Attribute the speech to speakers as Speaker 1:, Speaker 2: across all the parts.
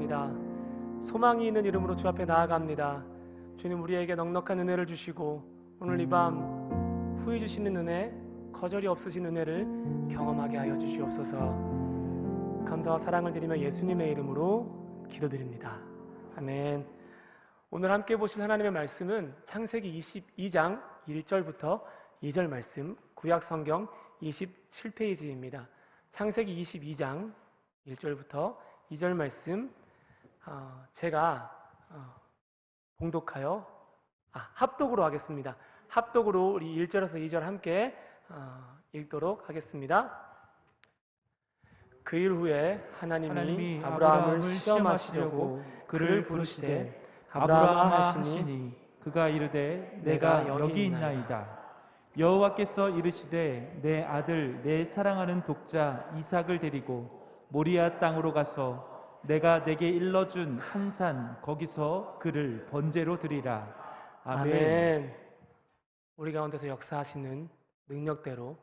Speaker 1: 기도합니다. 소망이 있는 이름으로 주 앞에 나아갑니다. 주님, 우리에게 넉넉한 은혜를 주시고 오늘 이 밤 후회 주시는 은혜, 거절이 없으신 은혜를 경험하게 하여 주시옵소서. 감사와 사랑을 드리며 예수님의 이름으로 기도드립니다. 아멘. 오늘 함께 보실 하나님의 말씀은 창세기 22장 1절부터 2절 말씀, 구약 성경 27페이지입니다. 창세기 22장 1절부터 2절 말씀, 제가 봉독하여 합독으로 하겠습니다. 합독으로 우리 1절에서 2절 함께 읽도록 하겠습니다. 그 일 후에 하나님이 아브라함을 시험하시려고 그를 부르시되 아브라함 하시니
Speaker 2: 그가 이르되 내가 여기 있나이다. 여호와께서 이르시되 내 아들 내 사랑하는 독자 이삭을 데리고 모리아 땅으로 가서 내가 내게 일러준 한 산 거기서 그를 번제로 드리라. 아멘.
Speaker 1: 우리 가운데서 역사하시는 능력대로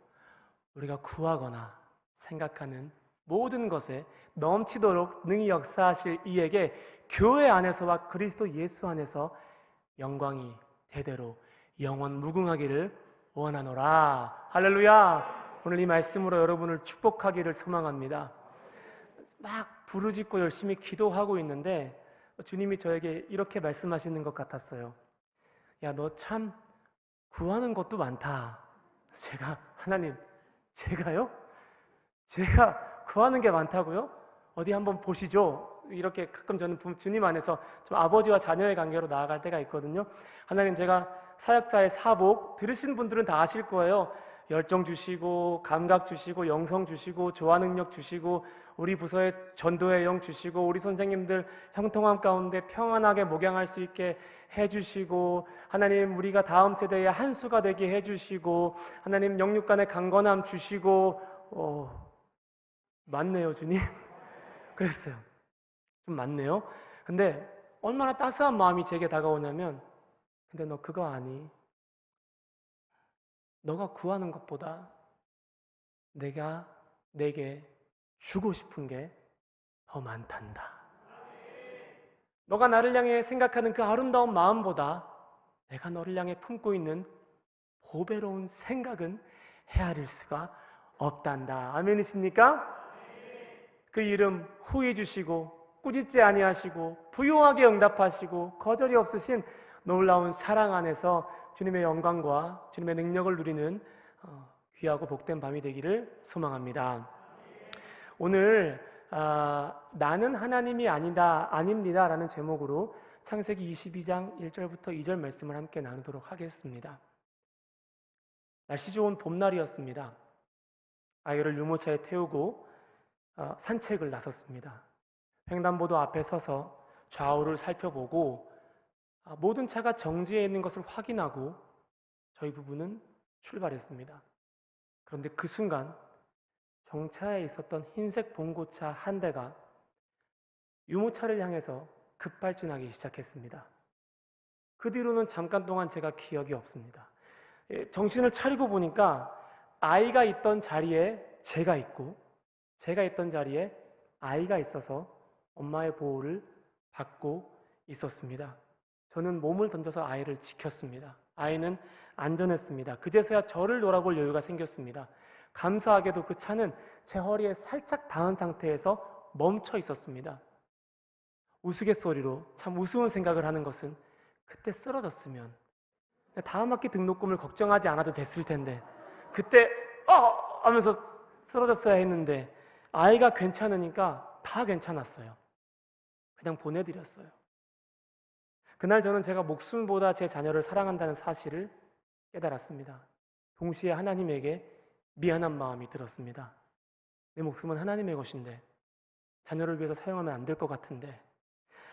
Speaker 1: 우리가 구하거나 생각하는 모든 것에 넘치도록 능히 역사하실 이에게 교회 안에서와 그리스도 예수 안에서 영광이 대대로 영원 무궁하기를 원하노라. 할렐루야. 오늘 이 말씀으로 여러분을 축복하기를 소망합니다. 막 부르짖고 열심히 기도하고 있는데 주님이 저에게 이렇게 말씀하시는 것 같았어요. 야, 너 참 구하는 것도 많다. 하나님, 제가요? 제가 구하는 게 많다고요? 어디 한번 보시죠. 이렇게 가끔 저는 주님 안에서 좀 아버지와 자녀의 관계로 나아갈 때가 있거든요. 하나님, 제가 사역자의 사복 들으신 분들은 다 아실 거예요. 열정 주시고 감각 주시고 영성 주시고 조화 능력 주시고 우리 부서에 전도의 영 주시고 우리 선생님들 형통함 가운데 평안하게 목양할 수 있게 해주시고 하나님, 우리가 다음 세대의 한 수가 되게 해주시고 하나님, 영육 간의 강건함 주시고 맞네요, 주님. 그랬어요. 좀 많네요. 근데 얼마나 따스한 마음이 제게 다가오냐면, 근데 너 그거 아니? 너가 구하는 것보다 내가 내게 주고 싶은 게 더 많단다. 너가 나를 향해 생각하는 그 아름다운 마음보다 내가 너를 향해 품고 있는 보배로운 생각은 헤아릴 수가 없단다. 아멘이십니까? 그 이름 후히 주시고 꾸짖지 아니하시고 부요하게 응답하시고 거절이 없으신 놀라운 사랑 안에서 주님의 영광과 주님의 능력을 누리는 귀하고 복된 밤이 되기를 소망합니다. 오늘 나는 하나님이 아닙니다 라는 제목으로 창세기 22장 1절부터 2절 말씀을 함께 나누도록 하겠습니다. 날씨 좋은 봄날이었습니다. 아이를 유모차에 태우고 산책을 나섰습니다. 횡단보도 앞에 서서 좌우를 살펴보고 모든 차가 정지해 있는 것을 확인하고 저희 부부는 출발했습니다. 그런데 그 순간 정차에 있었던 흰색 봉고차 한 대가 유모차를 향해서 급발진하기 시작했습니다. 그 뒤로는 잠깐 동안 제가 기억이 없습니다. 정신을 차리고 보니까 아이가 있던 자리에 제가 있고 제가 있던 자리에 아이가 있어서 엄마의 보호를 받고 있었습니다. 저는 몸을 던져서 아이를 지켰습니다. 아이는 안전했습니다. 그제서야 저를 돌아볼 여유가 생겼습니다. 감사하게도 그 차는 제 허리에 살짝 닿은 상태에서 멈춰 있었습니다. 우스갯소리로 참 우스운 생각을 하는 것은 그때 쓰러졌으면 다음 학기 등록금을 걱정하지 않아도 됐을 텐데 그때 하면서 쓰러졌어야 했는데 아이가 괜찮으니까 다 괜찮았어요. 그냥 보내드렸어요. 그날 저는 제가 목숨보다 제 자녀를 사랑한다는 사실을 깨달았습니다. 동시에 하나님에게 미안한 마음이 들었습니다. 내 목숨은 하나님의 것인데 자녀를 위해서 사용하면 안 될 것 같은데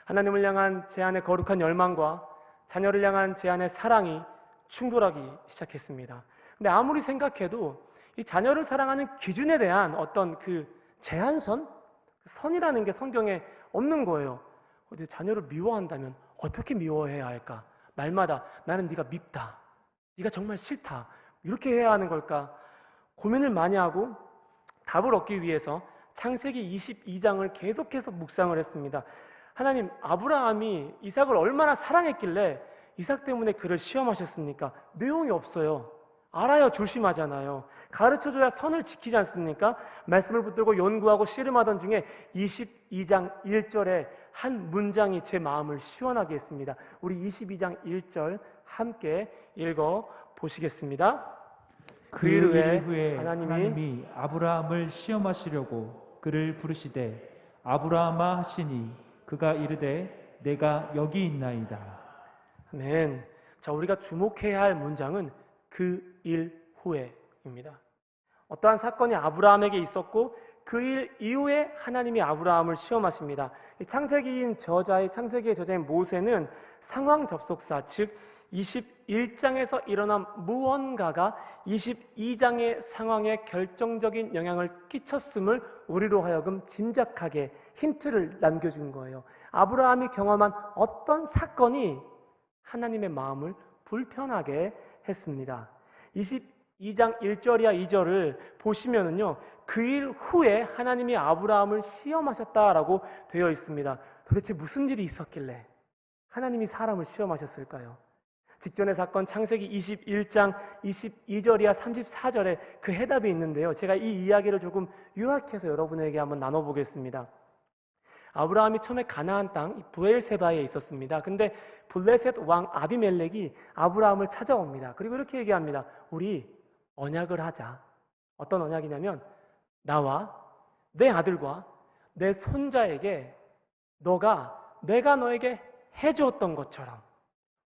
Speaker 1: 하나님을 향한 제 안의 거룩한 열망과 자녀를 향한 제 안의 사랑이 충돌하기 시작했습니다. 근데 아무리 생각해도 이 자녀를 사랑하는 기준에 대한 어떤 그 제한선? 선이라는 게 성경에 없는 거예요. 자녀를 미워한다면 어떻게 미워해야 할까? 날마다 나는 네가 밉다, 네가 정말 싫다, 이렇게 해야 하는 걸까? 고민을 많이 하고 답을 얻기 위해서 창세기 22장을 계속해서 묵상을 했습니다. 하나님, 아브라함이 이삭을 얼마나 사랑했길래 이삭 때문에 그를 시험하셨습니까? 내용이 없어요. 알아야 조심하잖아요. 가르쳐줘야 선을 지키지 않습니까? 말씀을 붙들고 연구하고 씨름하던 중에 22장 1절에 한 문장이 제 마음을 시원하게 했습니다. 우리 22장 1절 함께 읽어 보시겠습니다.
Speaker 2: 그 일 후에
Speaker 1: 하나님이
Speaker 2: 하나님이 아브라함을 시험하시려고 그를 부르시되 아브라함아 하시니 그가 이르되 내가 여기 있나이다.
Speaker 1: 아멘. 자, 우리가 주목해야 할 문장은 그 일 후에입니다. 어떠한 사건이 아브라함에게 있었고 그 일 이후에 하나님이 아브라함을 시험하십니다. 창세기의 저자인 모세는 상황 접속사, 즉 21장에서 일어난 무언가가 22장의 상황에 결정적인 영향을 끼쳤음을 우리로 하여금 짐작하게 힌트를 남겨준 거예요. 아브라함이 경험한 어떤 사건이 하나님의 마음을 불편하게 했습니다. 22장 1절이야 2절을 보시면은요, 그 일 후에 하나님이 아브라함을 시험하셨다라고 되어 있습니다. 도대체 무슨 일이 있었길래 하나님이 사람을 시험하셨을까요? 직전의 사건 창세기 21장 22절이야 34절에 그 해답이 있는데요, 제가 이 이야기를 조금 요약해서 여러분에게 한번 나눠보겠습니다. 아브라함이 처음에 가나안 땅 브엘세바에 있었습니다. 근데 블레셋 왕 아비멜렉이 아브라함을 찾아옵니다. 그리고 이렇게 얘기합니다. 우리 언약을 하자. 어떤 언약이냐면 나와 내 아들과 내 손자에게 내가 너에게 해주었던 것처럼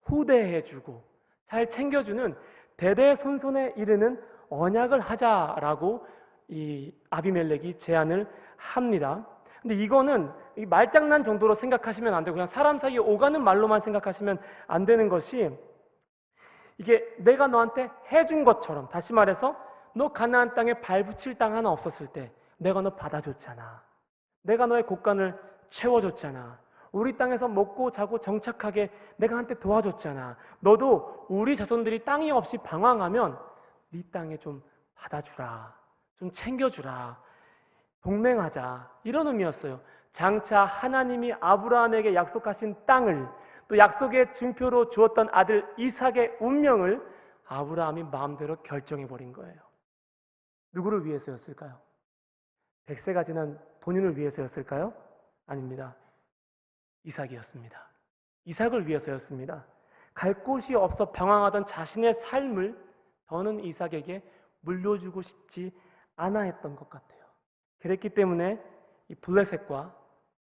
Speaker 1: 후대해주고 잘 챙겨주는 대대손손에 이르는 언약을 하자라고 이 아비멜렉이 제안을 합니다. 근데 이거는 말장난 정도로 생각하시면 안 되고 그냥 사람 사이에 오가는 말로만 생각하시면 안 되는 것이, 이게 내가 너한테 해준 것처럼, 다시 말해서 너 가나안 땅에 발붙일 땅 하나 없었을 때 내가 너 받아줬잖아. 내가 너의 곳간을 채워줬잖아. 우리 땅에서 먹고 자고 정착하게 내가 한테 도와줬잖아. 너도 우리 자손들이 땅이 없이 방황하면 네 땅에 좀 받아주라, 좀 챙겨주라, 동맹하자, 이런 의미였어요. 장차 하나님이 아브라함에게 약속하신 땅을, 또 약속의 증표로 주었던 아들 이삭의 운명을 아브라함이 마음대로 결정해버린 거예요. 누구를 위해서였을까요? 100세가 지난 본인을 위해서였을까요? 아닙니다. 이삭이었습니다. 이삭을 위해서였습니다. 갈 곳이 없어 방황하던 자신의 삶을 더는 이삭에게 물려주고 싶지 않아 했던 것 같아요. 그랬기 때문에 이 블레셋과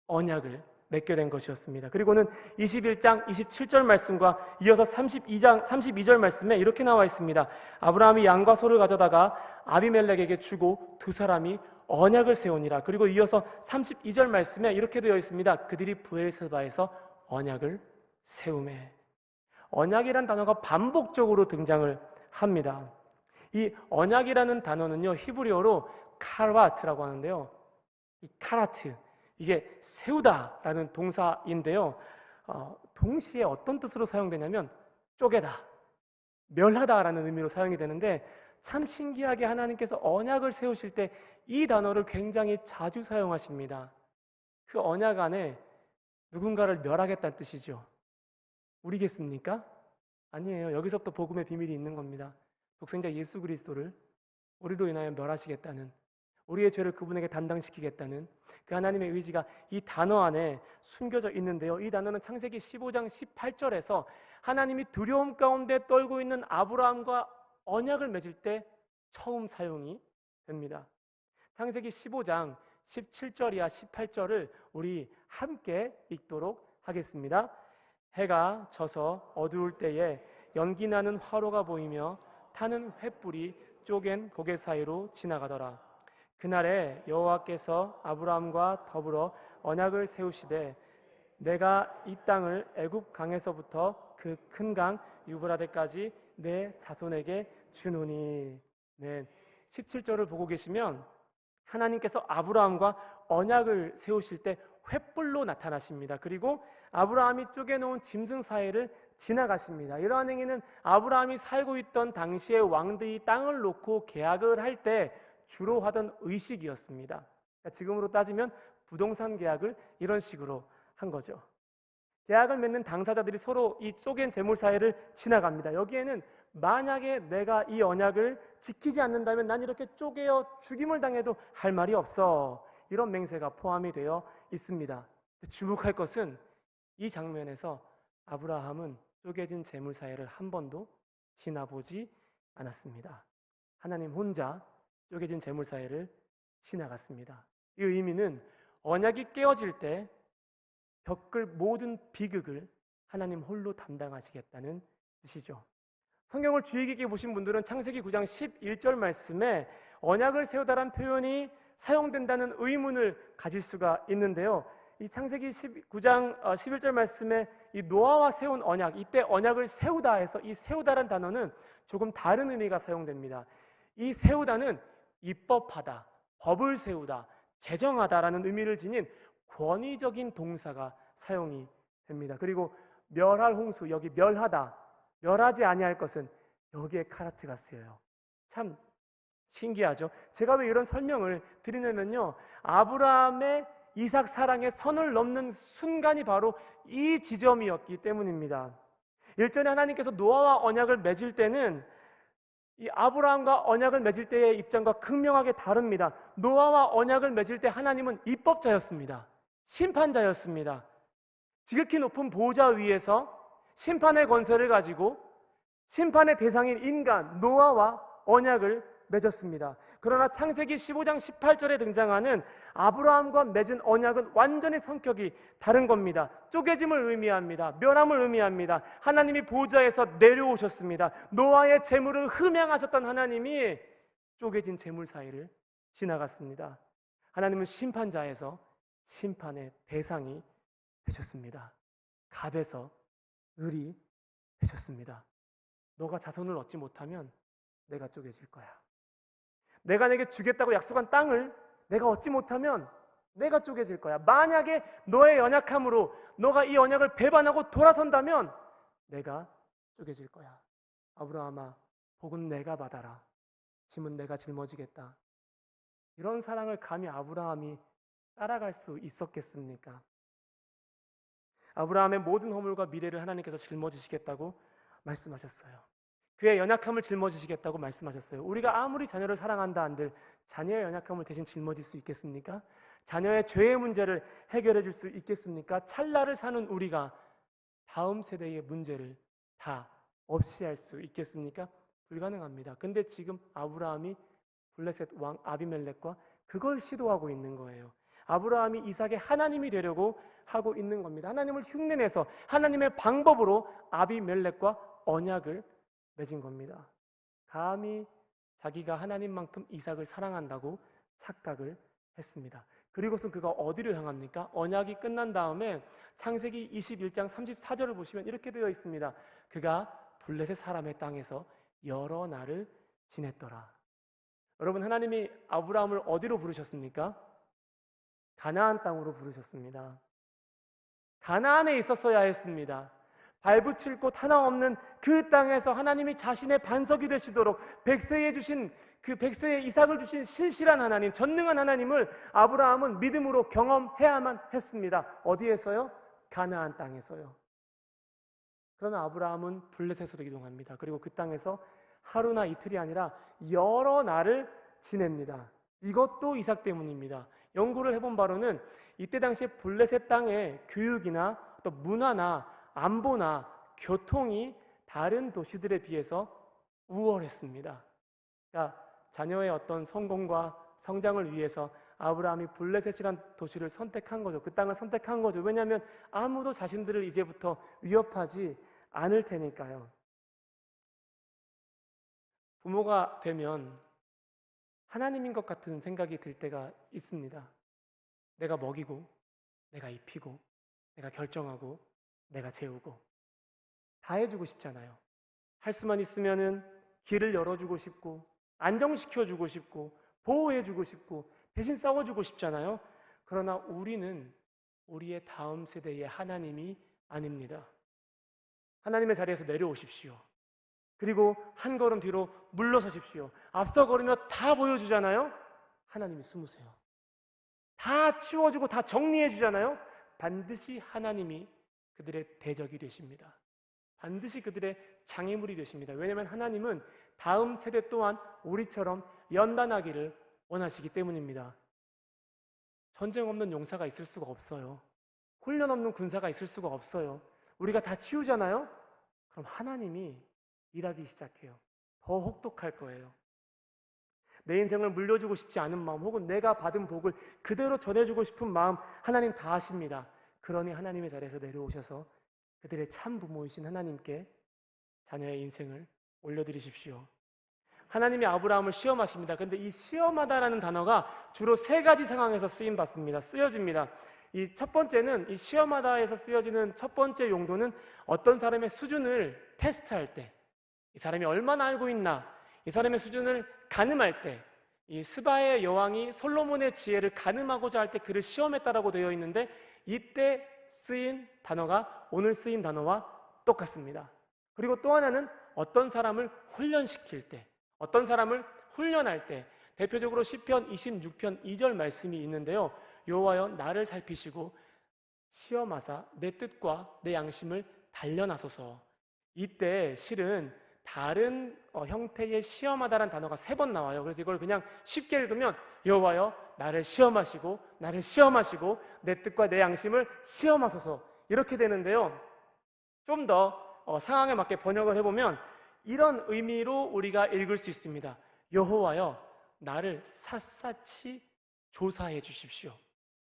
Speaker 1: 언약을 맺게 된 것이었습니다. 그리고는 21장 27절 말씀과 이어서 32절 말씀에 이렇게 나와 있습니다. 아브라함이 양과 소를 가져다가 아비멜렉에게 주고 두 사람이 언약을 세우니라. 그리고 이어서 32절 말씀에 이렇게 되어 있습니다. 그들이 브엘세바에서 언약을 세우매. 언약이란 단어가 반복적으로 등장을 합니다. 이 언약이라는 단어는요, 히브리어로 카라트라고 하는데요, 이 카라트, 이게 세우다라는 동사인데요, 동시에 어떤 뜻으로 사용되냐면 쪼개다, 멸하다라는 의미로 사용이 되는데, 참 신기하게 하나님께서 언약을 세우실 때 이 단어를 굉장히 자주 사용하십니다. 그 언약 안에 누군가를 멸하겠다는 뜻이죠. 우리겠습니까? 아니에요. 여기서부터 복음의 비밀이 있는 겁니다. 독생자 예수 그리스도를 우리로 인하여 멸하시겠다는, 우리의 죄를 그분에게 담당시키겠다는 그 하나님의 의지가 이 단어 안에 숨겨져 있는데요, 이 단어는 창세기 15장 18절에서 하나님이 두려움 가운데 떨고 있는 아브라함과 언약을 맺을 때 처음 사용이 됩니다. 창세기 15장 17절이야 18절을 우리 함께 읽도록 하겠습니다. 해가 져서 어두울 때에 연기 나는 화로가 보이며 타는 횃불이 쪼갠 고개 사이로 지나가더라. 그날에 여호와께서 아브라함과 더불어 언약을 세우시되 내가 이 땅을 애굽 강에서부터 그 큰 강 유브라데까지 내 자손에게 주노니. 네. 17절을 보고 계시면 하나님께서 아브라함과 언약을 세우실 때 횃불로 나타나십니다. 그리고 아브라함이 쪼개놓은 짐승 사이를 지나가십니다. 이러한 행위는 아브라함이 살고 있던 당시의 왕들이 땅을 놓고 계약을 할 때 주로 하던 의식이었습니다. 그러니까 지금으로 따지면 부동산 계약을 이런 식으로 한 거죠. 계약을 맺는 당사자들이 서로 이 쪼갠 재물 사이를 지나갑니다. 여기에는 만약에 내가 이 언약을 지키지 않는다면 난 이렇게 쪼개어 죽임을 당해도 할 말이 없어, 이런 맹세가 포함이 되어 있습니다. 주목할 것은 이 장면에서 아브라함은 쪼개진 재물 사이를 한 번도 지나보지 않았습니다. 하나님 혼자 쪼개진 재물 사이를 지나갔습니다. 이 의미는 언약이 깨어질 때 겪을 모든 비극을 하나님 홀로 담당하시겠다는 뜻이죠. 성경을 주의 깊게 보신 분들은 창세기 9장 11절 말씀에 언약을 세우다란 표현이 사용된다는 의문을 가질 수가 있는데요. 이 창세기 9장 11절 말씀에 이 노아와 세운 언약, 이때 언약을 세우다 해서 이 세우다란 단어는 조금 다른 의미가 사용됩니다. 이 세우다는 입법하다, 법을 세우다, 제정하다라는 의미를 지닌 권위적인 동사가 사용이 됩니다. 그리고 멸할 홍수, 여기 멸하다, 멸하지 아니할 것은 여기에 카라트가 쓰여요. 참 신기하죠. 제가 왜 이런 설명을 드리냐면요, 아브라함의 이삭 사랑의 선을 넘는 순간이 바로 이 지점이었기 때문입니다. 일전에 하나님께서 노아와 언약을 맺을 때는 이 아브라함과 언약을 맺을 때의 입장과 극명하게 다릅니다. 노아와 언약을 맺을 때 하나님은 입법자였습니다. 심판자였습니다. 지극히 높은 보좌 위에서 심판의 권세를 가지고 심판의 대상인 인간 노아와 언약을 맺었습니다. 그러나 창세기 15장 18절에 등장하는 아브라함과 맺은 언약은 완전히 성격이 다른 겁니다. 쪼개짐을 의미합니다. 멸함을 의미합니다. 하나님이 보좌에서 내려오셨습니다. 노아의 재물을 흠양하셨던 하나님이 쪼개진 재물 사이를 지나갔습니다. 하나님은 심판자에서 심판의 대상이 되셨습니다. 갑에서 을이 되셨습니다. 너가 자손을 얻지 못하면 내가 쪼개질 거야. 내가 내게 주겠다고 약속한 땅을 내가 얻지 못하면 내가 쪼개질 거야. 만약에 너의 연약함으로 너가 이 언약을 배반하고 돌아선다면 내가 쪼개질 거야. 아브라함아, 복은 내가 받아라. 짐은 내가 짊어지겠다. 이런 사랑을 감히 아브라함이 따라갈 수 있었겠습니까? 아브라함의 모든 허물과 미래를 하나님께서 짊어지시겠다고 말씀하셨어요. 그의 연약함을 짊어지시겠다고 말씀하셨어요. 우리가 아무리 자녀를 사랑한다 한들 자녀의 연약함을 대신 짊어질 수 있겠습니까? 자녀의 죄의 문제를 해결해 줄 수 있겠습니까? 찰나를 사는 우리가 다음 세대의 문제를 다 없이 할 수 있겠습니까? 불가능합니다. 근데 지금 아브라함이 블레셋 왕 아비멜렉과 그걸 시도하고 있는 거예요. 아브라함이 이삭의 하나님이 되려고 하고 있는 겁니다. 하나님을 흉내내서 하나님의 방법으로 아비멜렉과 언약을 맺은 겁니다. 감히 자기가 하나님만큼 이삭을 사랑한다고 착각을 했습니다. 그리고선 그가 어디를 향합니까? 언약이 끝난 다음에 창세기 21장 34절을 보시면 이렇게 되어 있습니다. 그가 블레셋 사람의 땅에서 여러 날을 지냈더라. 여러분, 하나님이 아브라함을 어디로 부르셨습니까? 가나안 땅으로 부르셨습니다. 가나안에 있었어야 했습니다. 발붙일 곳 하나 없는 그 땅에서 하나님이 자신의 반석이 되시도록 백세에 주신 그 백세에 이삭을 주신 신실한 하나님, 전능한 하나님을 아브라함은 믿음으로 경험해야만 했습니다. 어디에서요? 가나안 땅에서요. 그러나 아브라함은 블레셋으로 이동합니다. 그리고 그 땅에서 하루나 이틀이 아니라 여러 날을 지냅니다. 이것도 이삭 때문입니다. 연구를 해본 바로는 이때 당시에 블레셋 땅의 교육이나 또 문화나 안보나 교통이 다른 도시들에 비해서 우월했습니다. 그러니까 자녀의 어떤 성공과 성장을 위해서 아브라함이 블레셋이란 도시를 선택한 거죠. 그 땅을 선택한 거죠. 왜냐하면 아무도 자신들을 이제부터 위협하지 않을 테니까요. 부모가 되면 하나님인 것 같은 생각이 들 때가 있습니다. 내가 먹이고, 내가 입히고, 내가 결정하고, 내가 재우고 다 해주고 싶잖아요. 할 수만 있으면은 길을 열어주고 싶고, 안정시켜주고 싶고, 보호해주고 싶고, 대신 싸워주고 싶잖아요. 그러나 우리는 우리의 다음 세대의 하나님이 아닙니다. 하나님의 자리에서 내려오십시오. 그리고 한 걸음 뒤로 물러서십시오. 앞서 걸으며 다 보여주잖아요. 하나님이 숨으세요. 다 치워주고 다 정리해 주잖아요. 반드시 하나님이 그들의 대적이 되십니다. 반드시 그들의 장애물이 되십니다. 왜냐하면 하나님은 다음 세대 또한 우리처럼 연단하기를 원하시기 때문입니다. 전쟁 없는 용사가 있을 수가 없어요. 훈련 없는 군사가 있을 수가 없어요. 우리가 다 치우잖아요? 그럼 하나님이 일하기 시작해요. 더 혹독할 거예요. 내 인생을 물려주고 싶지 않은 마음, 혹은 내가 받은 복을 그대로 전해주고 싶은 마음, 하나님 다 아십니다. 그러니 하나님의 자리에서 내려오셔서 그들의 참 부모이신 하나님께 자녀의 인생을 올려드리십시오. 하나님이 아브라함을 시험하십니다. 근데 이 시험하다라는 단어가 주로 세 가지 상황에서 쓰여집니다. 이 첫 번째는, 이 시험하다에서 쓰여지는 첫 번째 용도는 어떤 사람의 수준을 테스트할 때, 이 사람이 얼마나 알고 있나, 이 사람의 수준을 가늠할 때, 이 스바의 여왕이 솔로몬의 지혜를 가늠하고자 할 때 그를 시험했다라고 되어 있는데, 이때 쓰인 단어가 오늘 쓰인 단어와 똑같습니다. 그리고 또 하나는 어떤 사람을 훈련시킬 때, 어떤 사람을 훈련할 때, 대표적으로 시편 26편 2절 말씀이 있는데요. 여호와여 나를 살피시고 시험하사 내 뜻과 내 양심을 단련하소서. 이때 실은 다른 형태의 시험하다라는 단어가 3번 나와요. 그래서 이걸 그냥 쉽게 읽으면 여호와여 나를 시험하시고 나를 시험하시고 내 뜻과 내 양심을 시험하소서, 이렇게 되는데요. 좀 더 상황에 맞게 번역을 해보면 이런 의미로 우리가 읽을 수 있습니다. 여호와여 나를 샅샅이 조사해 주십시오.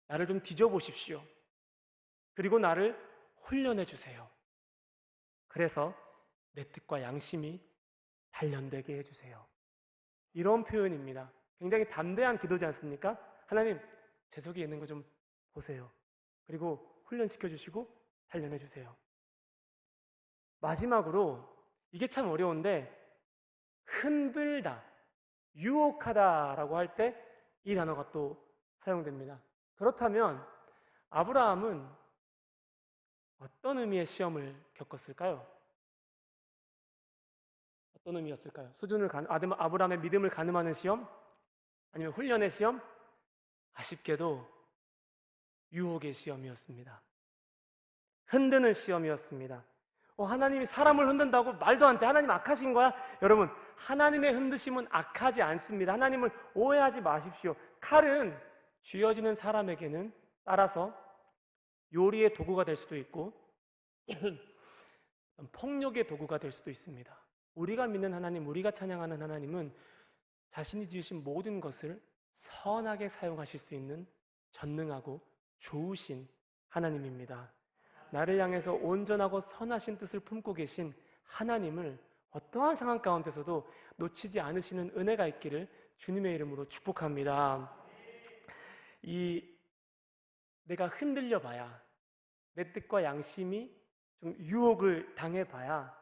Speaker 1: 나를 좀 뒤져보십시오. 그리고 나를 훈련해 주세요. 그래서 내 뜻과 양심이 단련되게 해주세요. 이런 표현입니다. 굉장히 담대한 기도지 않습니까? 하나님, 제 속에 있는 거 좀 보세요. 그리고 훈련시켜 주시고 단련해 주세요. 마지막으로, 이게 참 어려운데, 흔들다, 유혹하다라고 할 때 이 단어가 또 사용됩니다. 그렇다면 아브라함은 어떤 의미의 시험을 겪었을까요? 어떤 의미였을까요? 아브라함의 믿음을 가늠하는 시험? 아니면 훈련의 시험? 아쉽게도 유혹의 시험이었습니다. 흔드는 시험이었습니다. 하나님이 사람을 흔든다고? 말도 안 돼. 하나님 악하신 거야? 여러분, 하나님의 흔드심은 악하지 않습니다. 하나님을 오해하지 마십시오. 칼은 쥐어지는 사람에게는 따라서 요리의 도구가 될 수도 있고 폭력의 도구가 될 수도 있습니다. 우리가 믿는 하나님, 우리가 찬양하는 하나님은 자신이 지으신 모든 것을 선하게 사용하실 수 있는 전능하고 좋으신 하나님입니다. 나를 향해서 온전하고 선하신 뜻을 품고 계신 하나님을 어떠한 상황 가운데서도 놓치지 않으시는 은혜가 있기를 주님의 이름으로 축복합니다. 내가 흔들려 봐야, 내 뜻과 양심이 좀 유혹을 당해봐야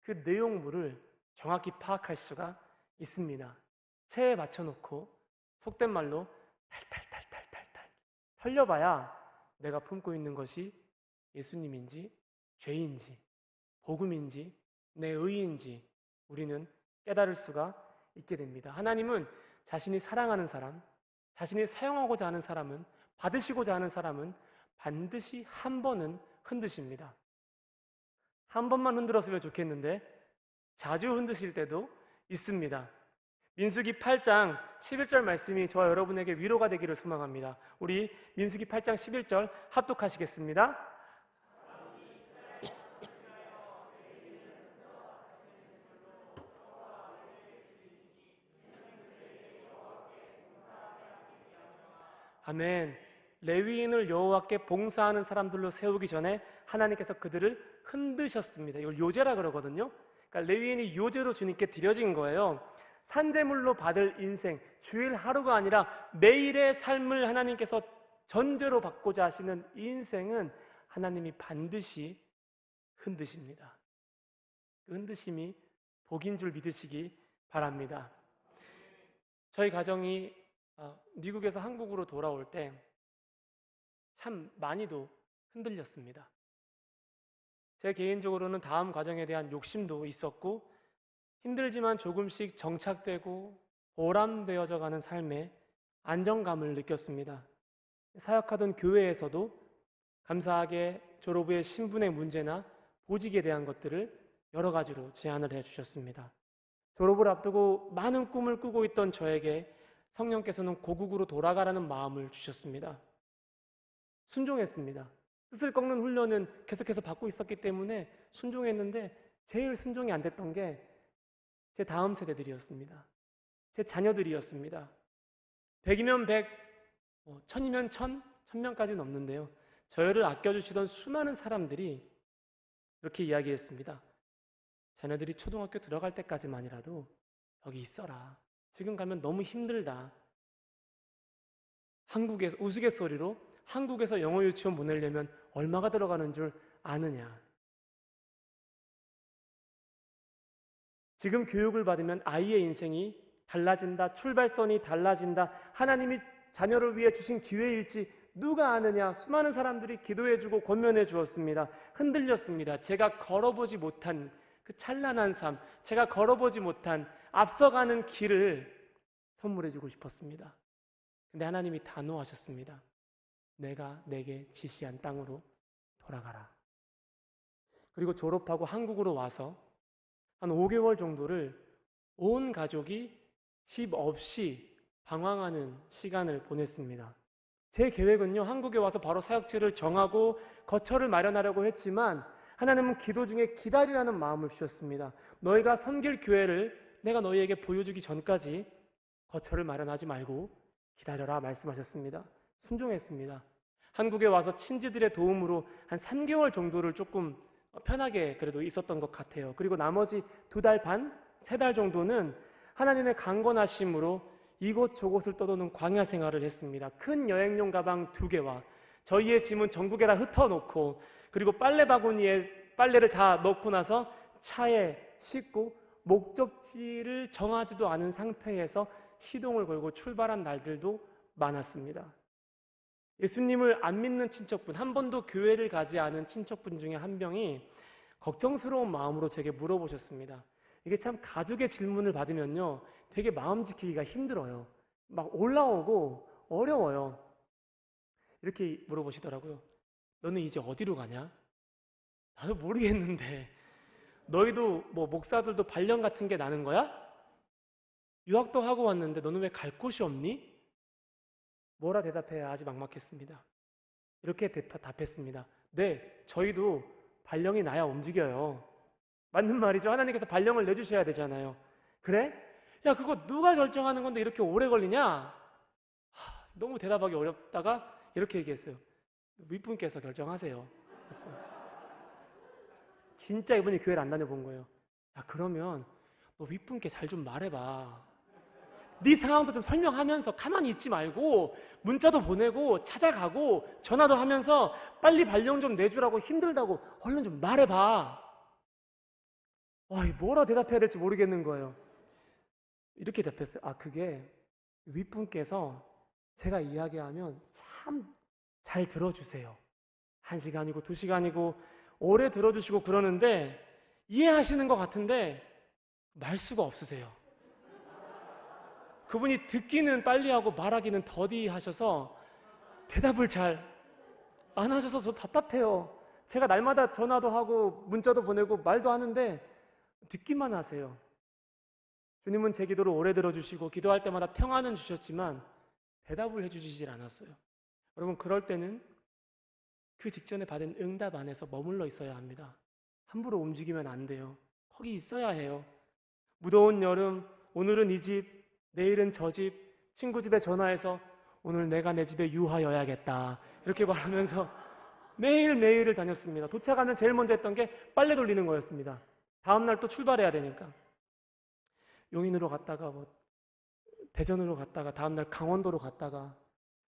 Speaker 1: 그 내용물을 정확히 파악할 수가 있습니다. 체에 맞춰놓고 속된 말로 탈탈탈탈탈탈 털려봐야 내가 품고 있는 것이 예수님인지 죄인지 복음인지 내 의인지 우리는 깨달을 수가 있게 됩니다. 하나님은 자신이 사랑하는 사람, 자신이 사용하고자 하는 사람은, 받으시고자 하는 사람은 반드시 한 번은 흔드십니다. 한 번만 흔들었으면 좋겠는데 자주 흔드실 때도 있습니다. 민수기 8장 11절 말씀이 저와 여러분에게 위로가 되기를 소망합니다. 우리 민수기 8장 11절 합독하시겠습니다. 아멘. 레위인을 여호와께 봉사하는 사람들로 세우기 전에 하나님께서 그들을 흔드셨습니다. 이걸 요제라 그러거든요. 그러니까 레위인이 요제로 주님께 드려진 거예요. 산제물로 받을 인생, 주일 하루가 아니라 매일의 삶을 하나님께서 전제로 받고자 하시는 인생은 하나님이 반드시 흔드십니다. 그 흔드심이 복인 줄 믿으시기 바랍니다. 저희 가정이 미국에서 한국으로 돌아올 때 참 많이도 흔들렸습니다. 제 개인적으로는 다음 과정에 대한 욕심도 있었고 힘들지만 조금씩 정착되고 보람되어져 가는 삶에 안정감을 느꼈습니다. 사역하던 교회에서도 감사하게 졸업 후에 신분의 문제나 보직에 대한 것들을 여러 가지로 제안을 해주셨습니다. 졸업을 앞두고 많은 꿈을 꾸고 있던 저에게 성령께서는 고국으로 돌아가라는 마음을 주셨습니다. 순종했습니다. 뜻을 꺾는 훈련은 계속해서 받고 있었기 때문에 순종했는데 제일 순종이 안 됐던 게 제 다음 세대들이었습니다. 제 자녀들이었습니다. 100이면 100, 1000이면 1000, 1000명까지 넘는데요. 저희를 아껴주시던 수많은 사람들이 이렇게 이야기했습니다. 자녀들이 초등학교 들어갈 때까지만이라도 여기 있어라. 지금 가면 너무 힘들다. 한국에서 우스갯소리로 한국에서 영어 유치원 보내려면 얼마가 들어가는 줄 아느냐. 지금 교육을 받으면 아이의 인생이 달라진다. 출발선이 달라진다. 하나님이 자녀를 위해 주신 기회일지 누가 아느냐. 수많은 사람들이 기도해주고 권면해 주었습니다. 흔들렸습니다. 제가 걸어보지 못한 그 찬란한 삶, 제가 걸어보지 못한 앞서가는 길을 선물해주고 싶었습니다. 근데 하나님이 단호하셨습니다. 내가 내게 지시한 땅으로 돌아가라. 그리고 졸업하고 한국으로 와서 한 5개월 정도를 온 가족이 집 없이 방황하는 시간을 보냈습니다. 제 계획은요, 한국에 와서 바로 사역지를 정하고 거처를 마련하려고 했지만 하나님은 기도 중에 기다리라는 마음을 주셨습니다. 너희가 섬길 교회를 내가 너희에게 보여주기 전까지 거처를 마련하지 말고 기다려라 말씀하셨습니다. 순종했습니다. 한국에 와서 친지들의 도움으로 한 3개월 정도를 조금 편하게 그래도 있었던 것 같아요. 그리고 나머지 2달 반, 3달 정도는 하나님의 강권하심으로 이곳저곳을 떠도는 광야 생활을 했습니다. 큰 여행용 가방 2개와 저희의 짐은 전국에다 흩어놓고 그리고 빨래 바구니에 빨래를 다 넣고 나서 차에 싣고 목적지를 정하지도 않은 상태에서 시동을 걸고 출발한 날들도 많았습니다. 예수님을 안 믿는 친척분, 한 번도 교회를 가지 않은 친척분 중에 한 명이 걱정스러운 마음으로 제게 물어보셨습니다. 이게 참 가족의 질문을 받으면요 되게 마음 지키기가 힘들어요. 막 올라오고 어려워요. 이렇게 물어보시더라고요. 너는 이제 어디로 가냐? 나도 모르겠는데 너희도 뭐 목사들도 발령 같은 게 나는 거야? 유학도 하고 왔는데 너는 왜 갈 곳이 없니? 뭐라 대답해야 하지 막막했습니다. 이렇게 답했습니다. 네, 저희도 발령이 나야 움직여요. 맞는 말이죠. 하나님께서 발령을 내주셔야 되잖아요. 그래? 야, 그거 누가 결정하는 건데 이렇게 오래 걸리냐? 너무 대답하기 어렵다가 이렇게 얘기했어요. 윗분께서 결정하세요. 진짜 이분이 교회를 안 다녀본 거예요. 야, 그러면 너 윗분께 잘 좀 말해봐. 네 상황도 좀 설명하면서 가만히 있지 말고 문자도 보내고 찾아가고 전화도 하면서 빨리 발령 좀 내주라고 힘들다고 얼른 좀 말해봐. 와, 뭐라 대답해야 될지 모르겠는 거예요. 이렇게 답했어요. 그게 윗분께서 제가 이야기하면 참 잘 들어주세요. 1시간이고 2시간이고 오래 들어주시고 그러는데 이해하시는 것 같은데 말수가 없으세요. 그분이 듣기는 빨리 하고 말하기는 더디 하셔서 대답을 잘 안 하셔서 저 답답해요. 제가 날마다 전화도 하고 문자도 보내고 말도 하는데 듣기만 하세요. 주님은 제 기도를 오래 들어주시고 기도할 때마다 평안은 주셨지만 대답을 해주시질 않았어요. 여러분, 그럴 때는 그 직전에 받은 응답 안에서 머물러 있어야 합니다. 함부로 움직이면 안 돼요. 거기 있어야 해요. 무더운 여름, 오늘은 이 집, 내일은 저 집, 친구 집에 전화해서 오늘 내가 내 집에 유하여야겠다 이렇게 말하면서 매일매일을 다녔습니다. 도착하면 제일 먼저 했던 게 빨래 돌리는 거였습니다. 다음날 또 출발해야 되니까. 용인으로 갔다가 대전으로 갔다가 다음날 강원도로 갔다가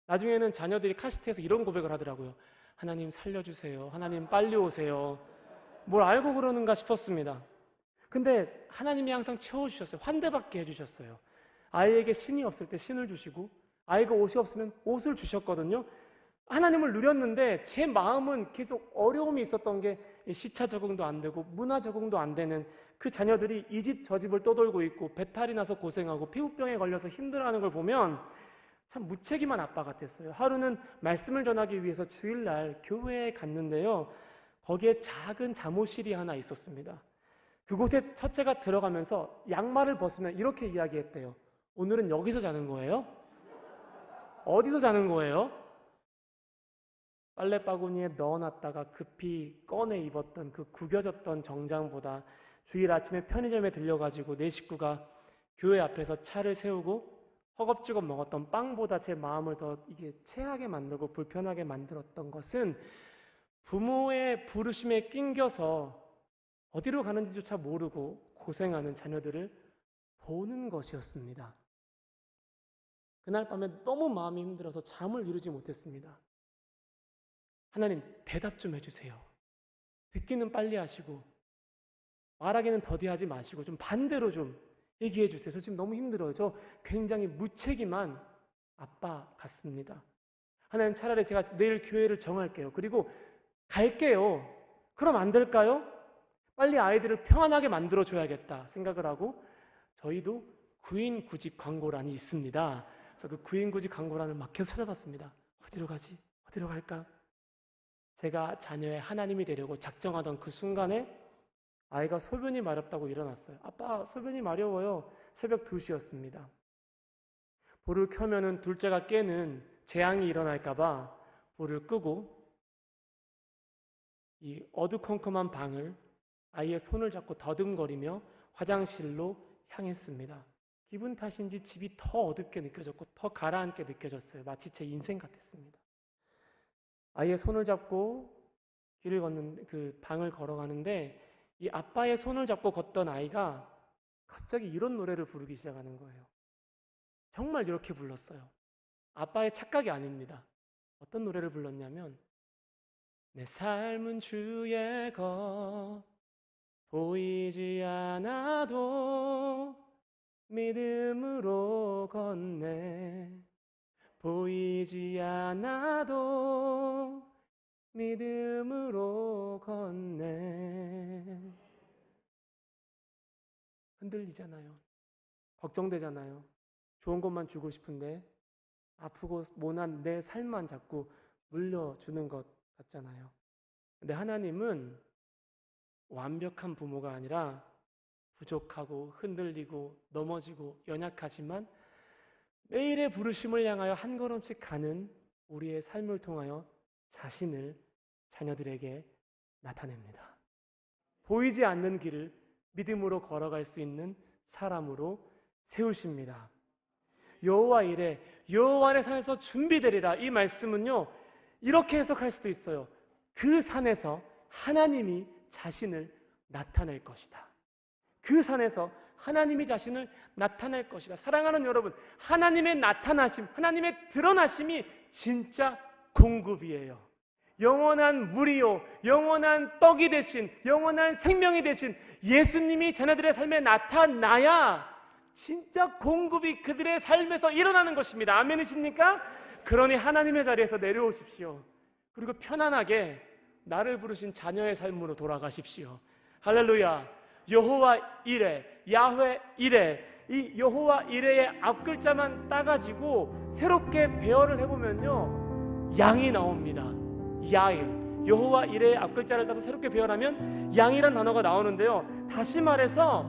Speaker 1: 나중에는 자녀들이 카시트에서 이런 고백을 하더라고요. 하나님 살려주세요. 하나님 빨리 오세요. 뭘 알고 그러는가 싶었습니다. 근데 하나님이 항상 채워주셨어요. 환대받게 해주셨어요. 아이에게 신이 없을 때 신을 주시고 아이가 옷이 없으면 옷을 주셨거든요. 하나님을 누렸는데 제 마음은 계속 어려움이 있었던 게 시차 적응도 안 되고 문화 적응도 안 되는 그 자녀들이 이 집 저 집을 떠돌고 있고 배탈이 나서 고생하고 피부병에 걸려서 힘들어하는 걸 보면 참 무책임한 아빠 같았어요. 하루는 말씀을 전하기 위해서 주일날 교회에 갔는데요. 거기에 작은 잠옷실이 하나 있었습니다. 그곳에 첫째가 들어가면서 양말을 벗으면 이렇게 이야기했대요. 오늘은 여기서 자는 거예요? 어디서 자는 거예요? 빨래바구니에 넣어놨다가 급히 꺼내 입었던 그 구겨졌던 정장보다 주일 아침에 편의점에 들려가지고 내 식구가 교회 앞에서 차를 세우고 허겁지겁 먹었던 빵보다 제 마음을 더 이게 체하게 만들고 불편하게 만들었던 것은 부모의 부르심에 낑겨서 어디로 가는지조차 모르고 고생하는 자녀들을 보는 것이었습니다. 그날 밤에 너무 마음이 힘들어서 잠을 이루지 못했습니다. 하나님, 대답 좀 해주세요. 듣기는 빨리 하시고 말하기는 더디하지 마시고 좀 반대로 좀 얘기해 주세요. 저 지금 너무 힘들어요. 저 굉장히 무책임한 아빠 같습니다. 하나님, 차라리 제가 내일 교회를 정할게요. 그리고 갈게요. 그럼 안 될까요? 빨리 아이들을 평안하게 만들어줘야겠다 생각을 하고 저희도 구인구직 광고란이 있습니다. 그래서 그 구인구직 광고란을 막 계속 찾아봤습니다. 어디로 가지? 어디로 갈까? 제가 자녀의 하나님이 되려고 작정하던 그 순간에 아이가 소변이 마렵다고 일어났어요. 아빠, 소변이 마려워요. 새벽 2시였습니다. 불을 켜면은 둘째가 깨는 재앙이 일어날까봐 불을 끄고 이 어두컴컴한 방을 아이의 손을 잡고 더듬거리며 화장실로 향했습니다. 기분 탓인지 집이 더 어둡게 느껴졌고 더 가라앉게 느껴졌어요. 마치 제 인생 같았습니다. 아이의 손을 잡고 길을 걷는 그 방을 걸어가는데 이 아빠의 손을 잡고 걷던 아이가 갑자기 이런 노래를 부르기 시작하는 거예요. 정말 이렇게 불렀어요. 아빠의 착각이 아닙니다. 어떤 노래를 불렀냐면 내 삶은 주의 것 보이지 않아도 믿음으로 걷네 보이지 않아도 믿음으로 걷네. 흔들리잖아요. 걱정되잖아요. 좋은 것만 주고 싶은데 아프고 모난 내 삶만 자꾸 물려주는 것 같잖아요. 근데 하나님은 완벽한 부모가 아니라 부족하고 흔들리고 넘어지고 연약하지만 매일의 부르심을 향하여 한 걸음씩 가는 우리의 삶을 통하여 자신을 자녀들에게 나타냅니다. 보이지 않는 길을 믿음으로 걸어갈 수 있는 사람으로 세우십니다. 여호와 이레, 여호와의 산에서 준비되리라. 이 말씀은요, 이렇게 해석할 수도 있어요. 그 산에서 하나님이 자신을 나타낼 것이다. 그 산에서 하나님이 자신을 나타낼 것이다. 사랑하는 여러분, 하나님의 나타나심, 하나님의 드러나심이 진짜 공급이에요. 영원한 물이요, 영원한 떡이 되신, 영원한 생명이 되신 예수님이 자녀들의 삶에 나타나야 진짜 공급이 그들의 삶에서 일어나는 것입니다. 아멘이십니까? 그러니 하나님의 자리에서 내려오십시오. 그리고 편안하게 나를 부르신 자녀의 삶으로 돌아가십시오. 할렐루야. 여호와 이레, 야훼 이레, 이 여호와 이레의 앞글자만 따가지고 새롭게 배열을 해보면요, 양이 나옵니다. 야일, 여호와 이레의 앞글자를 따서 새롭게 배열하면 양이란 단어가 나오는데요, 다시 말해서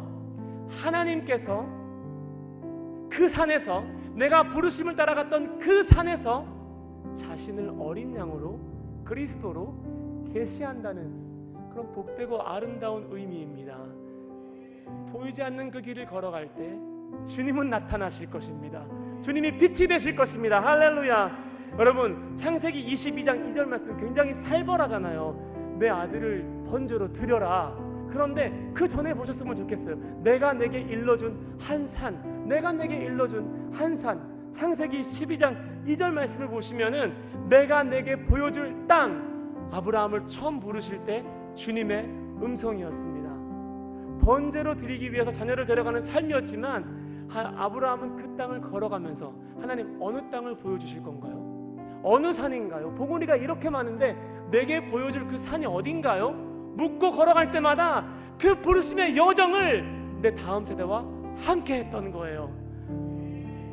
Speaker 1: 하나님께서 그 산에서, 내가 부르심을 따라갔던 그 산에서 자신을 어린 양으로, 그리스도로 계시한다는 그런 복되고 아름다운 의미입니다. 보이지 않는 그 길을 걸어갈 때 주님은 나타나실 것입니다. 주님이 빛이 되실 것입니다. 할렐루야. 여러분, 창세기 22장 2절 말씀 굉장히 살벌하잖아요. 내 아들을 번제로 드려라. 그런데 그 전에 보셨으면 좋겠어요. 내가 내게 일러준 한 산, 내가 내게 일러준 한 산. 창세기 12장 2절 말씀을 보시면은 내가 내게 보여줄 땅, 아브라함을 처음 부르실 때 주님의 음성이었습니다. 번제로 드리기 위해서 자녀를 데려가는 삶이었지만 아브라함은 그 땅을 걸어가면서 하나님, 어느 땅을 보여주실 건가요? 어느 산인가요? 봉우리가 이렇게 많은데 내게 보여줄 그 산이 어딘가요? 묻고 걸어갈 때마다 그 부르심의 여정을 내 다음 세대와 함께 했던 거예요.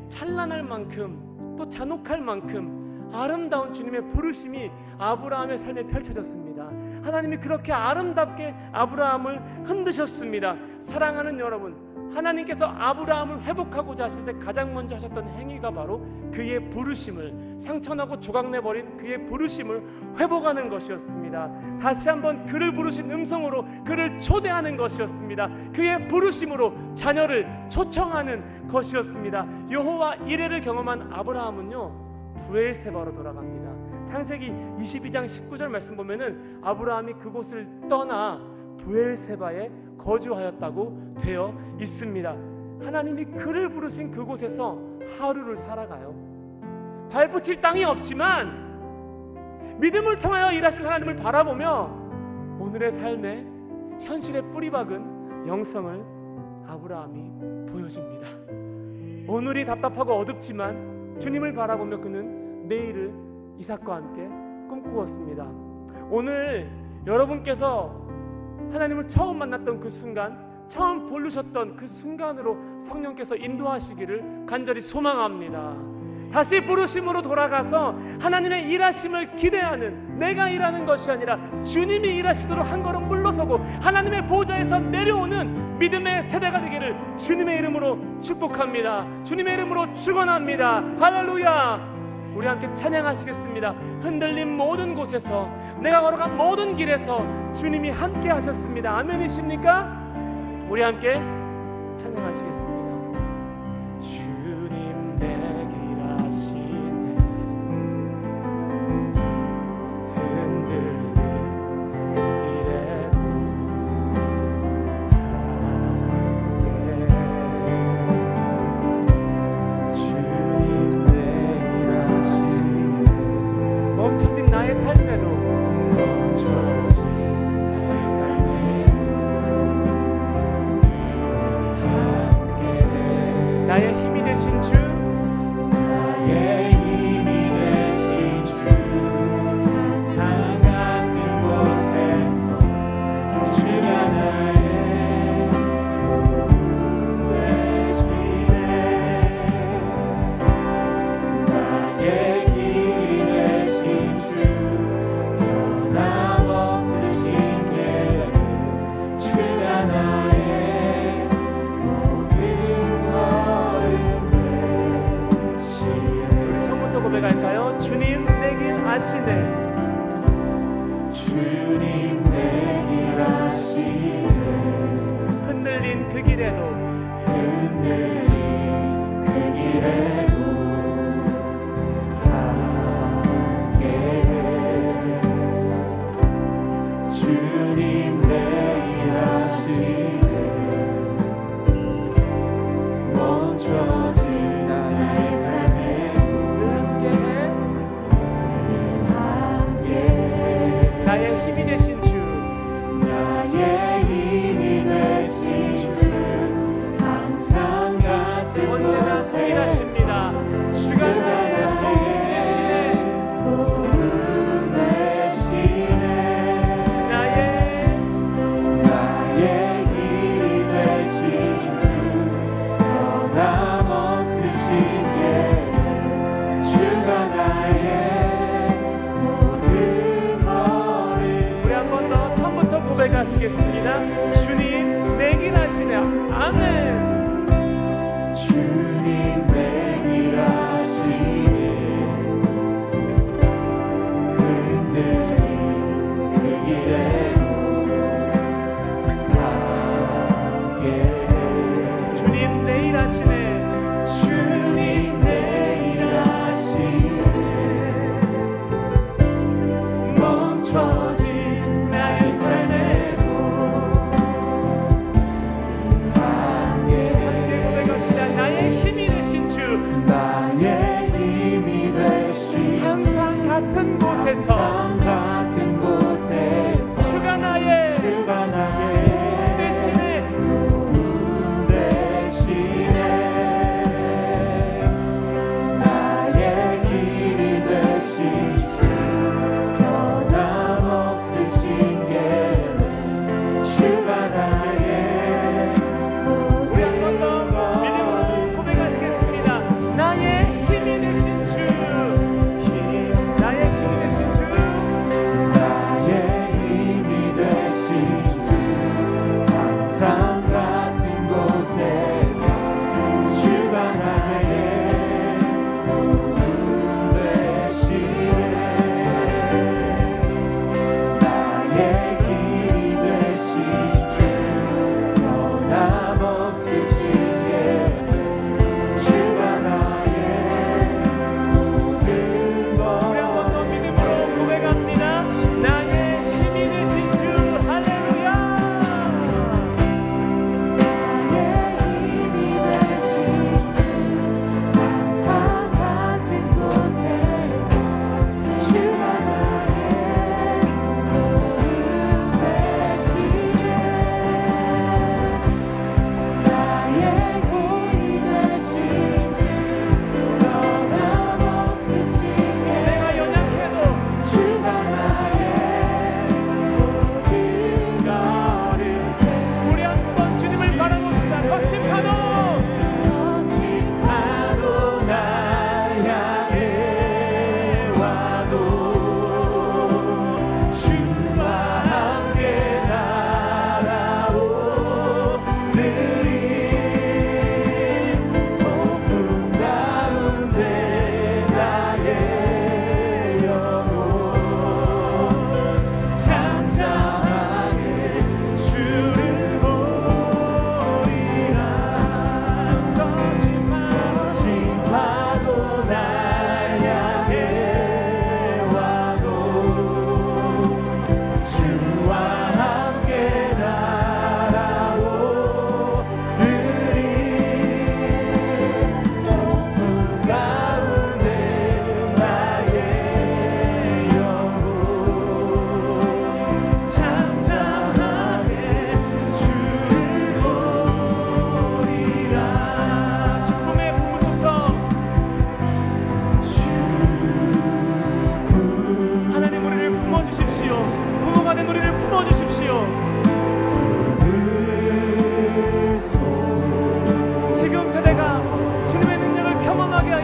Speaker 1: 찬란할 만큼 또 잔혹할 만큼 아름다운 주님의 부르심이 아브라함의 삶에 펼쳐졌습니다. 하나님이 그렇게 아름답게 아브라함을 흔드셨습니다. 사랑하는 여러분, 하나님께서 아브라함을 회복하고자 하실 때 가장 먼저 하셨던 행위가 바로 그의 부르심을, 상처나고 조각내버린 그의 부르심을 회복하는 것이었습니다. 다시 한번 그를 부르신 음성으로 그를 초대하는 것이었습니다. 그의 부르심으로 자녀를 초청하는 것이었습니다. 여호와 이레를 경험한 아브라함은요, 브엘세바로 돌아갑니다. 창세기 22장 19절 말씀 보면은 아브라함이 그곳을 떠나 브엘세바에 거주하였다고 되어 있습니다. 하나님이 그를 부르신 그곳에서 하루를 살아가요. 발붙일 땅이 없지만 믿음을 통하여 일하실 하나님을 바라보며 오늘의 삶에 현실에 뿌리박은 영성을 아브라함이 보여줍니다. 오늘이 답답하고 어둡지만 주님을 바라보며 그는 내일을 이삭과 함께 꿈꾸었습니다. 오늘 여러분께서 하나님을 처음 만났던 그 순간, 처음 부르셨던 그 순간으로 성령께서 인도하시기를 간절히 소망합니다. 다시 부르심으로 돌아가서 하나님의 일하심을 기대하는, 내가 일하는 것이 아니라 주님이 일하시도록 한 걸음 물러서고 하나님의 보좌에서 내려오는 믿음의 세대가 되기를 주님의 이름으로 축복합니다. 주님의 이름으로 축원합니다. 할렐루야. 우리 함께 찬양하시겠습니다. 흔들린 모든 곳에서, 내가 걸어간 모든 길에서 주님이 함께 하셨습니다. 아멘이십니까? 우리 함께 찬양하시겠습니다. 주님 내 길 아시네. 흔들린 그 길에도 함께. 주님 멈춰진 나의 삶에도, 멈춰진 나의 삶에도 함께. 나의 힘이 되신 주, 나의 힘이 되신 주, 항상 같은 곳에서 주가 나의 도움 되시네. 나의 고백할까요? 주님 내 길 아시네. 주님 내 길 아시네. 흔들린 그 길에도, 흔들린 그 길에도 함께. 주님 내 길 아시네. 멈춰진 나의 삶에 나의 힘이 되신 주, 나의 힘이 되신 주, 항상 같은 언제나 일하십니다. 주가 나의 도움 되시네. 나의 힘이 되신 주, 변함없으신 게 주가 나의 고백하시겠습니다. 주님 내 길 아시네. 아멘. 주님 내 길 아시네. 흔들린 그 길에도 함께. 주님 내 길 아시네. 주님 내 길 아시네. 멈춰진 나의 삶에 나의 힘이 되신 주, 나의 힘이 되신 항상 같은 곳에서, 항상 같은 곳에서 주가 나의 도움 되시네. 도움 되시네.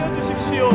Speaker 1: 회복하여 주십시오.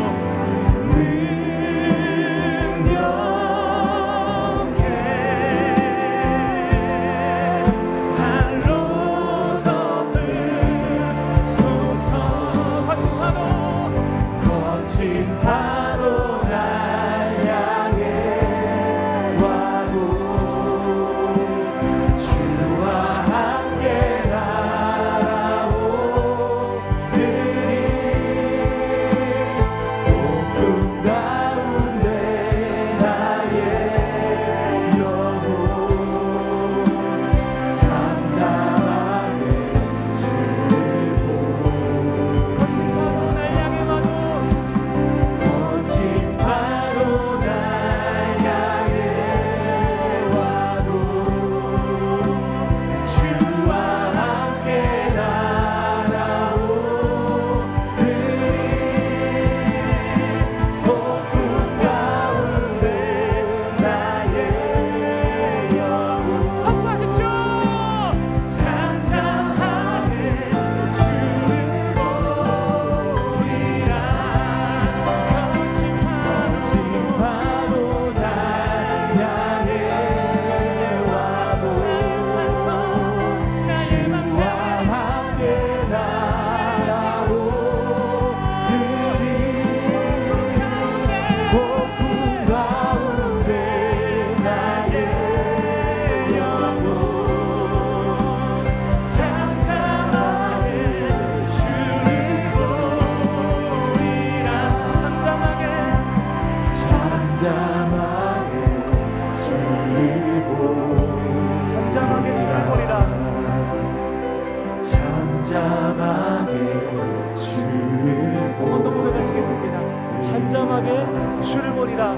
Speaker 1: 잠잠하게 주를 보리라.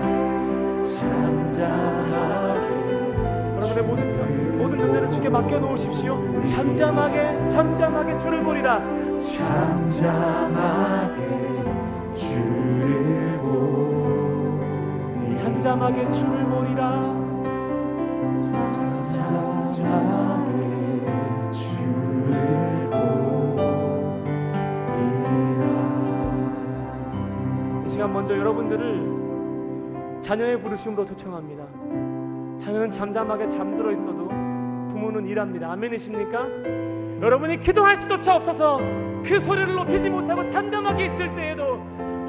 Speaker 1: 여러분의 모든 눈들을 주께 맡겨 놓으십시오. 잠잠하게 주를 보리라. 잠잠하게 주를 보리라. 이 시간 먼저 여러분들을 자녀의 부르심으로 초청합니다. 자녀는 잠잠하게 잠들어 있어도 부모는 일합니다. 아멘이십니까? 여러분이 기도할 수조차 없어서 그 소리를 높이지 못하고 잠잠하게 있을 때에도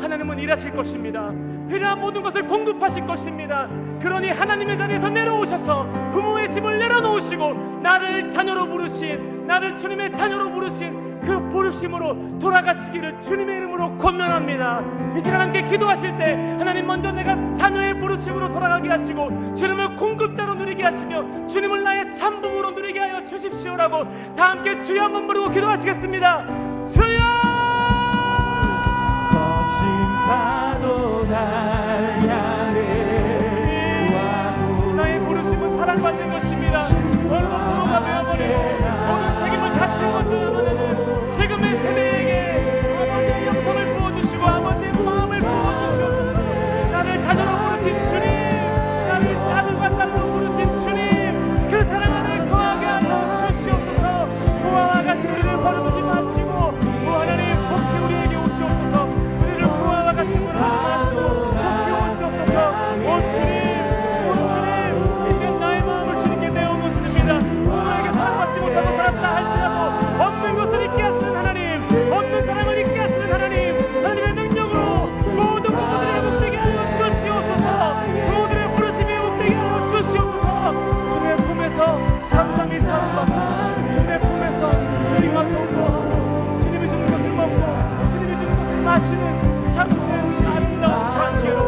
Speaker 1: 하나님은 일하실 것입니다. 필요한 모든 것을 공급하실 것입니다. 그러니 하나님의 자리에서 내려오셔서 부모의 집을 내려놓으시고 나를 자녀로 부르신, 나를 주님의 자녀로 부르신 그 부르심으로 돌아가시기를 주님의 이름으로 권면합니다. 이 시간 함께 기도하실 때 하나님 먼저 내가 자녀의 부르심으로 돌아가게 하시고 주님을 공급자로 누리게 하시며 주님을 나의 참부모로 누리게 하여 주십시오라고 다 함께 주여 한번 부르고 기도하시겠습니다. 주여! 날 향해 주님, 나의 부르심은 사랑받는 것입니다. 얼마 부모가 되어버리고 모든 책임을 다 짊어지는 지금의 세대에게 아버지의 영성을 부어주시고 아버지의 마음을 부어주시옵소서. 나를 자녀로 부르신 주님, 나를 아들과 딸로 부르신 주님, 그 사랑 안에 거하게 하여 주시옵소서. 부하와 같이 우리를 버려두지 마시고 부 하나님 속히 우리에게 오시옵소서. 우리를 부하와 같이 버려두지 오 주님, 이 시간 나의 마음을 주님께 내어놓습니다. 부모에게 사랑받지 못하고 살았다 할지라도 없는 것을 잊게 하시는 하나님, 없는 사랑을 잊게 하시는 하나님, 하나님의 능력으로 모든 부모들의 회복되게 하여 주시옵소서. 부모들의 부르심이 회복되게 하여 주시옵소서. 주님의 품에서 잠잠히 사랑받고 주님의 품에서 주님과 동거, 주님이 주는 것을 먹고 주님이 주는 것을 마시는 참된 아름다운 관계로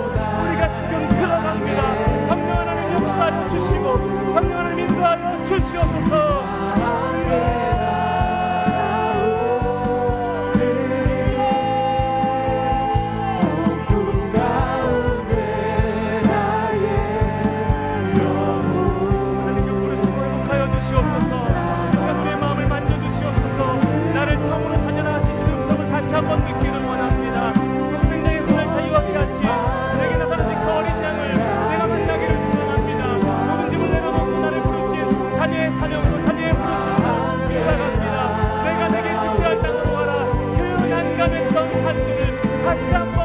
Speaker 1: 지금 들어갑니다. 성령 하나님 역사하여 주시고 성령 하나님 인도하여 주시옵소서. 하나님의 부르심을 회복하여 주시옵소서. 이 시간 우리의 마음을 만져주시옵소서. 나를 처음으로 자녀하신 그 음성을 다시 한번 느끼길 원합니다. 독생자의 손을 자유하게 하시고 내게 나타나신 그 어린 양을 내가 만나기를 소망합니다. 모든 집을 내려놓고 나를 부르신 자녀의 사명으로 자녀의 부르심으로 돌아갑니다. 내가 내게 주시할 땅으로 가라. 그 난감했던 산들을 다시 한번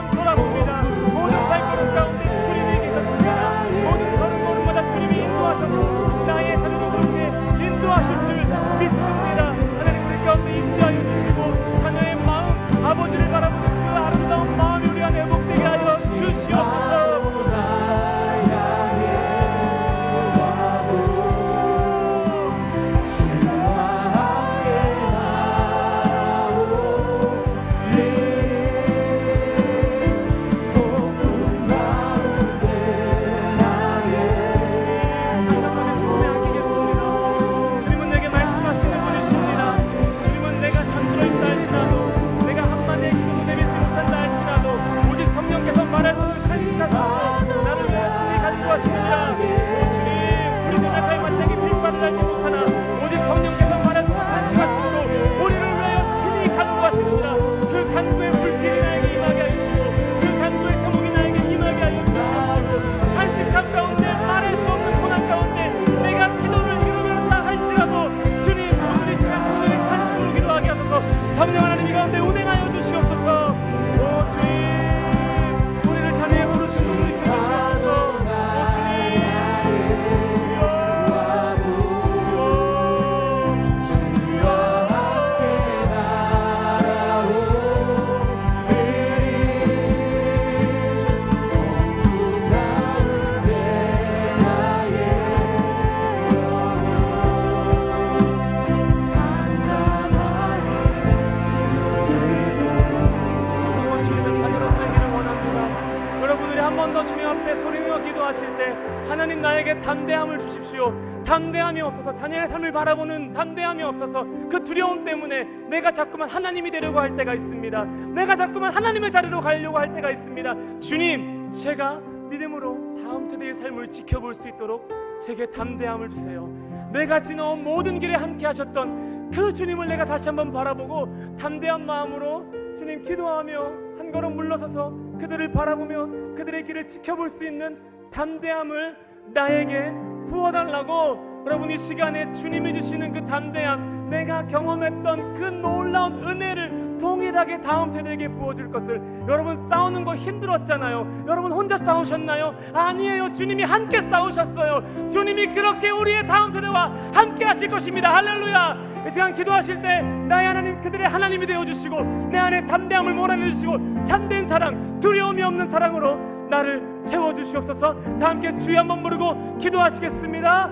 Speaker 1: 기도하실 때 하나님 나에게 담대함을 주십시오. 담대함이 없어서 자녀의 삶을 바라보는 담대함이 없어서 그 두려움 때문에 내가 자꾸만 하나님이 되려고 할 때가 있습니다. 내가 자꾸만 하나님의 자리로 가려고 할 때가 있습니다. 주님, 제가 믿음으로 다음 세대의 삶을 지켜볼 수 있도록 제게 담대함을 주세요. 내가 지나온 모든 길에 함께 하셨던 그 주님을 내가 다시 한번 바라보고 담대한 마음으로 주님 기도하며 한 걸음 물러서서 그들을 바라보며 그들의 길을 지켜볼 수 있는 담대함을 나에게 부어달라고, 여러분 이 시간에 주님이 주시는 그 담대함, 내가 경험했던 그 놀라운 은혜를 동일하게 다음 세대에게 부어줄 것을. 여러분 싸우는 거 힘들었잖아요. 여러분 혼자 싸우셨나요? 아니에요. 주님이 함께 싸우셨어요. 주님이 그렇게 우리의 다음 세대와 함께 하실 것입니다. 할렐루야. 이 시간 기도하실 때 나의 하나님, 그들의 하나님이 되어주시고 내 안에 담대함을 몰아내주시고 참된 사랑, 두려움이 없는 사랑으로 나를 채워주시옵소서. 다 함께 주여 한번 부르고 기도하시겠습니다.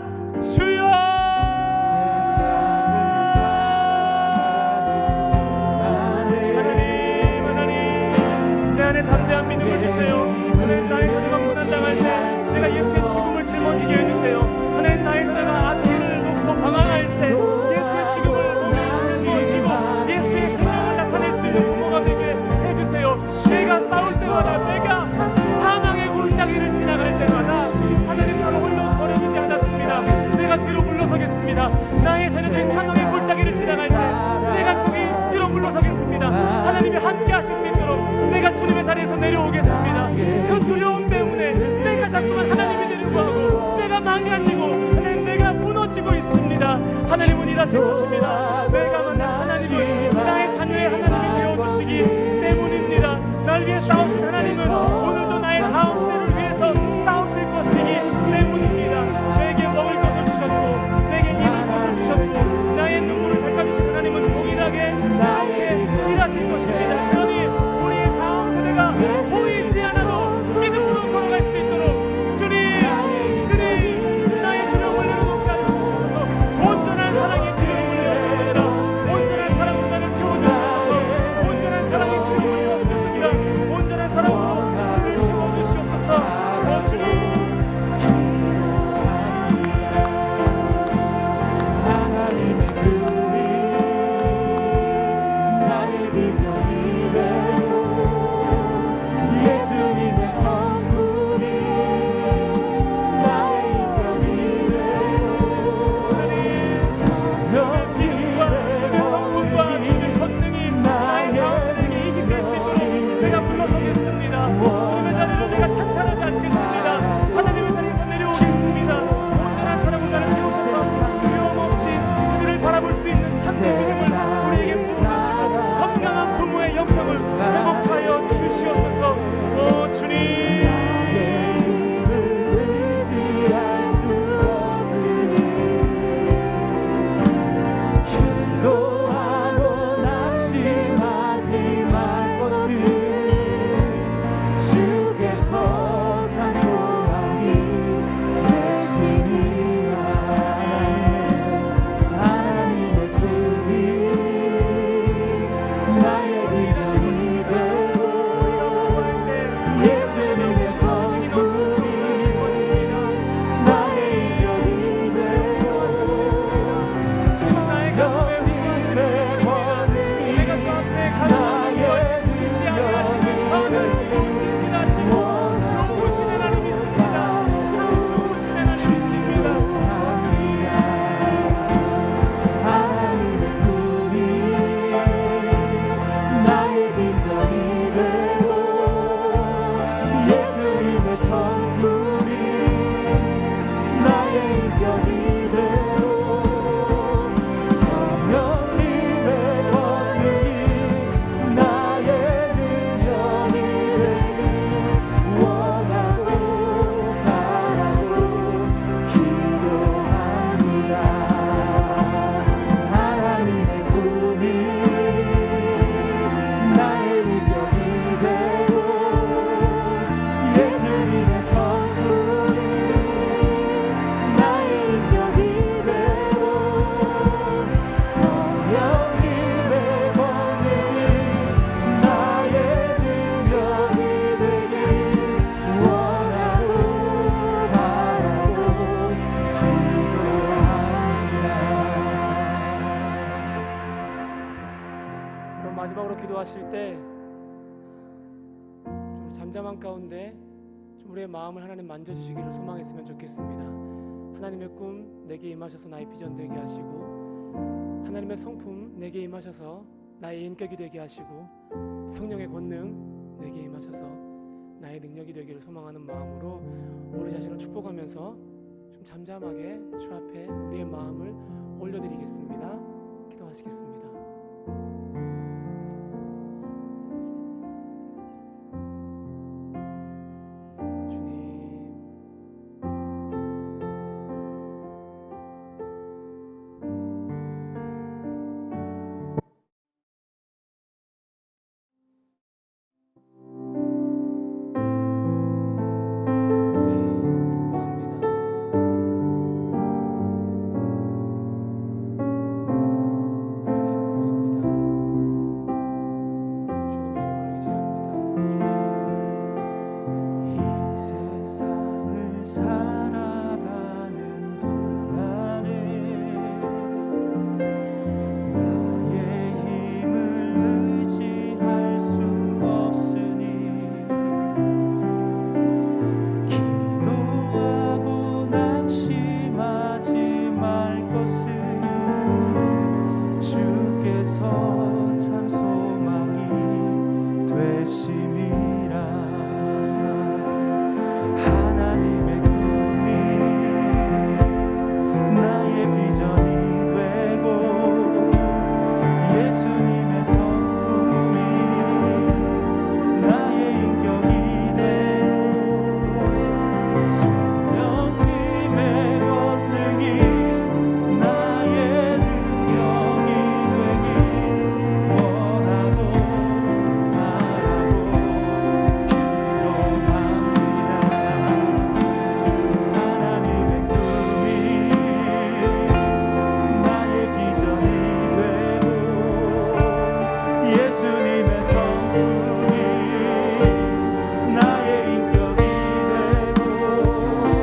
Speaker 1: 주여, 담대한 믿음을 주세요. 하나님, 나의 자녀가 고난당할 때 내가 예수의 죽음을 짊어지게 해주세요. 하나님, 나의 자녀가 앞길을 놓고 방황할 때 예수의 죽음을 짊어지고 예수의 생명을 나타낼 수 있는 부모가 되게 해주세요. 내가 싸울 때마다, 내가 사망의 골짜기를 지나갈 때마다 하나님, 나로 홀로 버려지지 않았습니다. 내가 뒤로 물러서겠습니다. 나의 자녀들이 사망의 골짜기를 지나갈 때 내가 거기 뒤로 물러서겠습니다. 하나님이 함께 하실 수 있도록 내가 주님의 자리에서 내려오겠습니다. 그 두려움 때문에 내가 자꾸만 하나님이 되려고 하고 내가 망가지고 하나님, 내가 무너지고 있습니다. 하나님은 일하실 것입니다. 내가 만난 하나님은 나의 자녀의 하나님이 되어주시기 때문입니다. 날 위해 싸우신 하나님은 오늘도 나의 다음 세대를 위해서 싸우실 것이기 때문입니다. 내게 먹을 것을 주셨고 내게 입을 것을 주셨고 나의 눈물을 닦아주신 하나님은 동일하게 나에게 일하실 것입니다. 그러니 우리의 다음 세대가 보이지 않아도 믿음으로 걸어갈 수 있도록 주님 나의 두려움을 내려놓게 하셔서 온전한 사랑의 두려움을 내려주시라. 온전한 사랑으로 나를 채워주시옵소서. 온전한 사랑의 두려움을 내려주시라. 온전한 사랑으로 나를 채워주시옵소서. 잠잠한 가운데 좀 우리의 마음을 하나님 만져주시기를 소망했으면 좋겠습니다. 하나님의 꿈 내게 임하셔서 나의 비전 되게 하시고, 하나님의 성품 내게 임하셔서 나의 인격이 되게 하시고, 성령의 권능 내게 임하셔서 나의 능력이 되기를 소망하는 마음으로 우리 자신을 축복하면서 좀 잠잠하게 주 앞에 우리의 마음을 올려드리겠습니다. 기도하시겠습니다.
Speaker 2: 참 소망이 되시